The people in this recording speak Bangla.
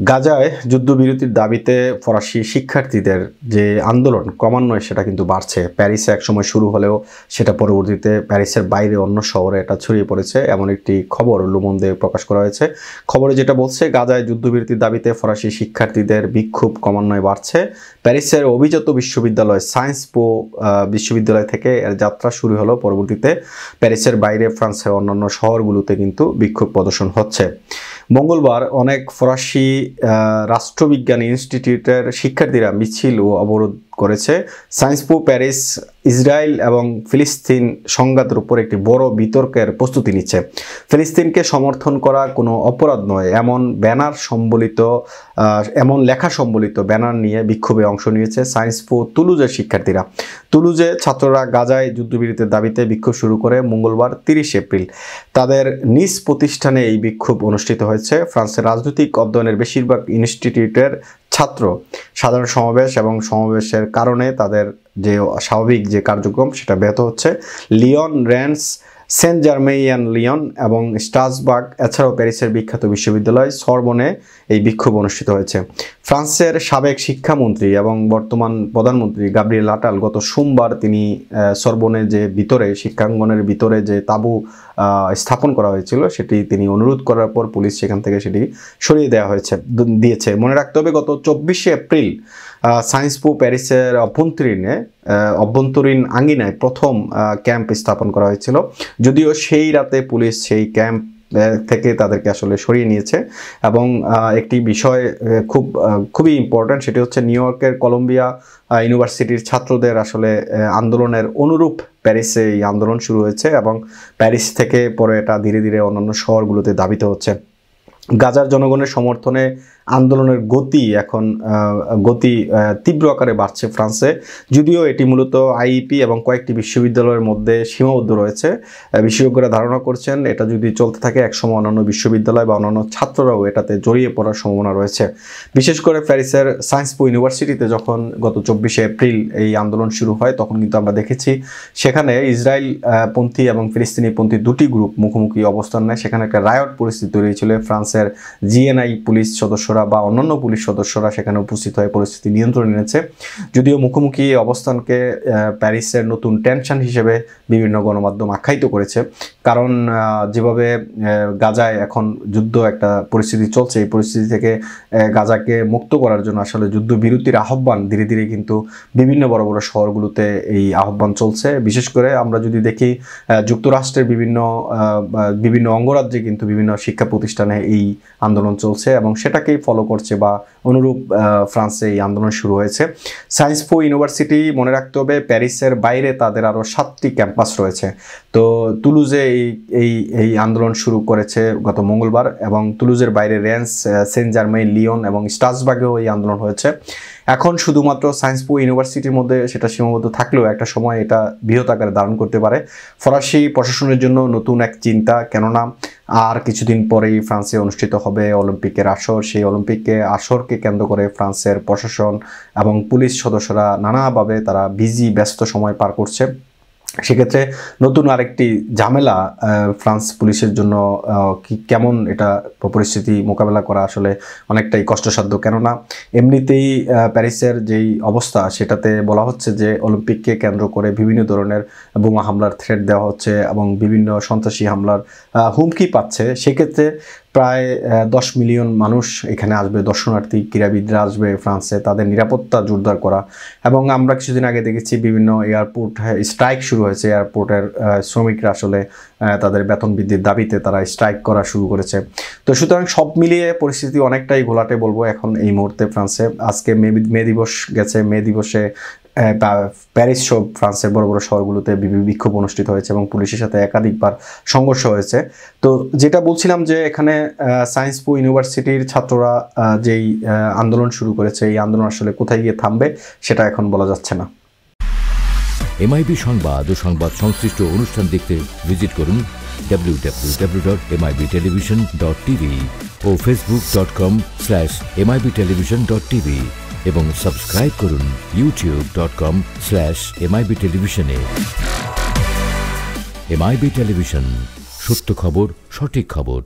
গাজায় যুদ্ধবিরতির দাবিতে ফরাসি শিক্ষার্থীদের যে আন্দোলন ক্রমান্বয়ে সেটা কিন্তু বাড়ছে। প্যারিসে একসময় শুরু হলেও সেটা পরবর্তীতে প্যারিসের বাইরে অন্য শহরে এটা ছড়িয়ে পড়েছে, এমন একটি খবর লে মন্দে প্রকাশ করা হয়েছে। খবরে যেটা বলছে, গাজায় যুদ্ধবিরতির দাবিতে ফরাসি শিক্ষার্থীদের বিক্ষোভ ক্রমান্বয়ে বাড়ছে। প্যারিসের অভিজাত বিশ্ববিদ্যালয় সায়েন্স পো বিশ্ববিদ্যালয় থেকে এর যাত্রা শুরু হলো। পরবর্তীতে প্যারিসের বাইরে ফ্রান্সের অন্যান্য শহরগুলোতে কিন্তু বিক্ষোভ প্রদর্শন হচ্ছে। মঙ্গলবার অনেক ফরাসি রাষ্ট্রবিজ্ঞান ইনস্টিটিউটের শিক্ষার্থীরা মিছিল ও অবরোধ করেছে। সায়েন্স পো প্যারিস ইসরায়েল এবং ফিলিস্তিন সংঘাতের উপর একটি বড় বিতর্কের প্রস্তুতি নিচ্ছে। ফিলিস্তিনকে সমর্থন করা কোনো অপরাধ নয়, এমন লেখা সম্বলিত ব্যানার নিয়ে বিক্ষোভে অংশ নিয়েছে সায়েন্স পো তুলুজের শিক্ষার্থীরা। তুলুজে ছাত্ররা গাজায় যুদ্ধবিরতির দাবিতে বিক্ষোভ শুরু করে মঙ্গলবার 30 এপ্রিল। তাদের নিজ প্রতিষ্ঠানে এই বিক্ষোভ অনুষ্ঠিত হয়েছে। ফ্রান্সের রাজনৈতিক অধ্যয়নের বেশিরভাগ ইনস্টিটিউটের ছাত্র সাধারণ সমাবেশ এবং সমাবেশের কারণে তাদের যে স্বাভাবিক যে কার্যক্রম সেটা ব্যাহত হচ্ছে। Lyon, Rennes, Saint Germain Lyon এবং স্ট্রাসবার্গ এছাড়াও প্যারিসের বিখ্যাত বিশ্ববিদ্যালয় সরবনে এই বিক্ষোভ অনুষ্ঠিত হয়েছে। ফ্রান্সের সাবেক শিক্ষামন্ত্রী এবং বর্তমান প্রধানমন্ত্রী গাব্রিয়েল আটাল গত সোমবার তিনি সরবনে যে শিক্ষাঙ্গনের ভিতরে যে তাঁবু স্থাপন করা হয়েছিল সেটি তিনি অনুরোধ করার পর পুলিশ সেখান থেকে সেটি সরিয়ে দিয়েছে। মনে রাখতে হবে, গত 24 এপ্রিল সায়েন্স পো প্যারিসের অভ্যন্তরীণ আঙ্গিনায় প্রথম ক্যাম্প স্থাপন করা হয়েছিল। যদিও সেই রাতে পুলিশ সেই ক্যাম্প থেকে তাদেরকে আসলে সরিয়ে নিয়েছে। এবং একটি বিষয় খুবই ইম্পর্ট্যান্ট, সেটি হচ্ছে নিউ ইয়র্কের কলম্বিয়া ইউনিভার্সিটির ছাত্রদের আসলে আন্দোলনের অনুরূপ প্যারিসে এই আন্দোলন শুরু হয়েছে এবং প্যারিস থেকে পরে এটা ধীরে ধীরে অন্যান্য শহরগুলোতে ধাবিত হচ্ছে। গাজার জনগণের সমর্থনে আন্দোলনের গতি তীব্র আকারে বাড়ছে ফ্রান্সে। যদিও এটি মূলত আইইপি এবং কয়েকটি বিশ্ববিদ্যালয়ের মধ্যে সীমাবদ্ধ রয়েছে। বিশেষজ্ঞরা ধারণা করছেন এটা যদি চলতে থাকে একসময় অন্যান্য বিশ্ববিদ্যালয় বা অন্যান্য ছাত্ররাও এটাতে জড়িয়ে পড়ার সম্ভাবনা রয়েছে। বিশেষ করে প্যারিসের সায়েন্স পো ইউনিভার্সিটিতে যখন গত 24 এপ্রিল এই আন্দোলন শুরু হয় তখন কিন্তু আমরা দেখেছি সেখানে ইসরায়েল পন্থী এবং ফিলিস্তিনি পন্থী দুটি গ্রুপ মুখোমুখি অবস্থান নেয়। সেখানে একটা রায়ট পরিস্থিতি তৈরি হয়েছিল। ফ্রান্সের জিএনআই পুলিশ সদস্যরা বা অন্যান্য পুলিশ সদস্যরা সেখানে উপস্থিত হয়ে পরিস্থিতি নিয়ন্ত্রণে এনেছে। যদিও মুখোমুখি অবস্থানকে প্যারিসের নতুন টেনশন হিসেবে বিভিন্ন গণমাধ্যম আখ্যায়িত করেছে, কারণ যেভাবে গাজায় এখন যুদ্ধ একটা পরিস্থিতি চলছে, এই পরিস্থিতি থেকে গাজাকে মুক্ত করার জন্য আসলে যুদ্ধবিরতির আহ্বান ধীরে ধীরে কিন্তু বিভিন্ন বড় বড় শহরগুলোতে এই আহ্বান চলছে। বিশেষ করে আমরা যদি দেখি যুক্তরাষ্ট্রের বিভিন্ন অঙ্গরাজ্যে কিন্তু বিভিন্ন শিক্ষা প্রতিষ্ঠানে এই আন্দোলন চলছে এবং সেটাকেই ফলো করছে বা অনুরূপ ফ্রান্সে এই আন্দোলন শুরু হয়েছে। সায়েন্স পো ইউনিভার্সিটি, মনে রাখতে হবে, প্যারিসের বাইরে তাদের আরও 7টি ক্যাম্পাস রয়েছে। তো তুলুজে এই আন্দোলন শুরু করেছে গত মঙ্গলবার এবং তুলুজের বাইরে রেন্স, সেন্ট জার্মেইন লিয়ন এবং স্ট্রাসবার্গেও এই আন্দোলন হয়েছে। এখন শুধুমাত্র সায়েন্স পো ইউনিভার্সিটির মধ্যে সেটা সীমাবদ্ধ থাকলেও একটা সময় এটা বৃহৎ আকারে ধারণ করতে পারে। ফরাসি প্রশাসনের জন্য নতুন এক চিন্তা, কেননা আর কিছুদিন পরেই ফ্রান্সে অনুষ্ঠিত হবে অলিম্পিকের আসর। সেই আসরকে কেন্দ্র করে ফ্রান্সের প্রশাসন এবং পুলিশ সদস্যরা নানাভাবে তারা ব্যস্ত সময় পার করছে। সেক্ষেত্রে নতুন আরেকটি ঝামেলা ফ্রান্স পুলিশের জন্য কেমন এটা পরিস্থিতি মোকাবেলা করা আসলে অনেকটাই কষ্টসাধ্য, কেননা এমনিতেই প্যারিসের যেই অবস্থা সেটাতে বলা হচ্ছে যে অলিম্পিককে কেন্দ্র করে বিভিন্ন ধরনের বোমা হামলার থ্রেট দেওয়া হচ্ছে এবং বিভিন্ন সন্ত্রাসী হামলার হুমকি পাচ্ছে। সেক্ষেত্রে প্রায় 10 মিলিয়ন মানুষ এখানে আসবে, দর্শনার্থী ক্রীড়াবিদরা আসবে ফ্রান্সে, তাদের নিরাপত্তা জোরদার করা। এবং আমরা কিছুদিন আগে দেখেছি বিভিন্ন এয়ারপোর্ট স্ট্রাইক শুরু হয়েছে। এয়ারপোর্টের শ্রমিকরা আসলে তাদের বেতন বৃদ্ধির দাবিতে তারা স্ট্রাইক করা শুরু করেছে। তো সুতরাং সব মিলিয়ে পরিস্থিতি অনেকটাই ঘোলাটে বলবো এখন এই মুহূর্তে ফ্রান্সে। আজকে মে দিবস গেছে, মে দিবসে প্যারিস সহ ফ্রান্সের বড় বড় শহরগুলোতে বিক্ষোভ অনুষ্ঠিত হয়েছে এবং পুলিশের সাথে একাধিকবার সংঘর্ষ হয়েছে। তো যেটা বলছিলাম যে এখানে সায়েন্স পো ইউনিভার্সিটির ছাত্ররা যেই আন্দোলন শুরু করেছে, এই আন্দোলন আসলে কোথায় গিয়ে থামবে সেটা এখন বলা যাচ্ছে না। এমআইবি সংবাদ ও সংবাদ সংশ্লিষ্ট অনুষ্ঠান দেখতে ভিজিট করুন www.mibtelevision.tv ও facebook.com/mibtelevision.tv এবং সাবস্ক্রাইব করুন youtube.com/mibtelevision এ। এমআইবি টেলিভিশন, সত্য খবর, সঠিক খবর।